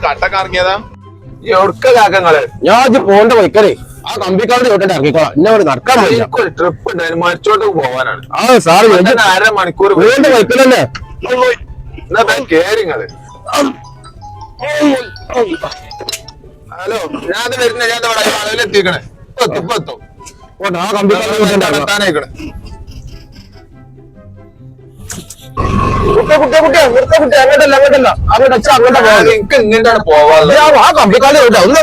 കട്ടൊക്കെ ഇറങ്ങിയതാ എവിടുക്ക കാക്കങ്ങള് ഞാൻ പോണ്ട വയ്ക്കലേ ആ കമ്പിക്കാട് ചോട്ടിട്ട് ഇറങ്ങിക്കോളാം എന്നെ അവിടെ നടക്കാൻ എനിക്കൊരു ട്രിപ്പ് ഉണ്ടായിരുന്നു മരിച്ചോട്ട് പോവാനാണ്. ആ സാറ് അരമണിക്കൂർ വീണ്ടും വയ്ക്കലല്ലേ കേറിങ്ങള്. ഹലോ ഞാൻ വരുന്ന ഞാൻ എത്തിക്കണേ ഇപ്പൊ എത്തും. ആ കമ്പിക്കാട് എത്താനായിക്കണേ. കുട്ടിയെ അങ്ങോട്ടല്ല അങ്ങോട്ട് അച്ഛൻ അങ്ങോട്ടാ പോകാം. എനിക്ക് ഇങ്ങോട്ടാണ് പോവാനുള്ളത്. ആ കമ്പിക്കാട് ചോട്ടാ ഒന്നും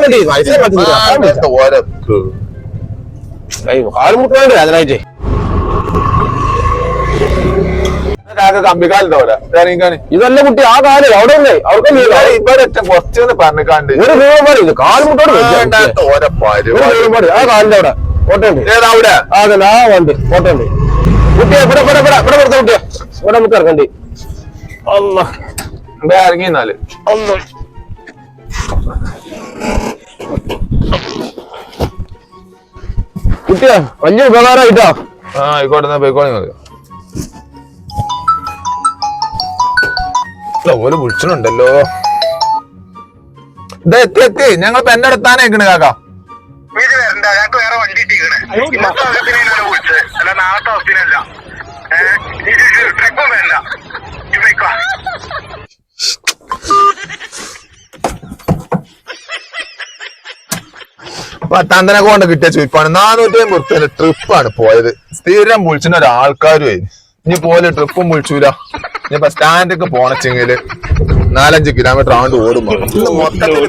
കാൽമുട്ടുണ്ട് അതിനായിട്ട് കമ്പിക്കാലുണ്ടോല ഇതല്ല കുട്ടി ആ കാല് അവിടെ ഉണ്ടേ അവിടെ ഇവിടെ കുറച്ചൊന്ന് പറഞ്ഞാണ്ട് ഒരു രൂപ ഇത് കാൽമുട്ടോട് ആ കാലിന്റെ അവിടെ ഫോട്ടോ ഉണ്ട് ഏതാവിടെ അതല്ല ആ ഉണ്ട് ഫോട്ടോ ഉണ്ട് കുട്ടിയെ ഇവിടെ കൊടുത്ത കുട്ടിയെ ഇവിടെ നമുക്ക് ഇറക്കണ്ടി ഇറങ്ങിന്നാല് കുട്ടിയാ വലിയ ഉപകാരമായിട്ടോ. ആയിക്കോട്ടെ പോയിക്കോളി ഓല് വിളിച്ചിട്ടുണ്ടല്ലോ. ഇത് എത്തി ഞങ്ങൾ എന്റെ അടുത്താനേക്കണ് കാക്ക. വേറെ വണ്ടി അല്ല നാളത്തെ അവസ്ഥയിലല്ല ട്രിപ്പും വേണ്ട. പത്താന്തനൊക്കെ കൊണ്ട് കിട്ടിയ ചോദിപ്പാണ് 450 ട്രിപ്പാണ് പോയത്. സ്ഥിരം വിളിച്ചിട്ട് ഒരാൾക്കാരുമായി ഇനി പോലെ ട്രിപ്പും വിളിച്ചൂല. ഇനിയിപ്പൊ സ്റ്റാൻഡൊക്കെ പോണച്ചെങ്കില് 4-5 കിലോമീറ്റർ ആണ്ട് ഓടുമ്പോ മൊത്തത്തിൽ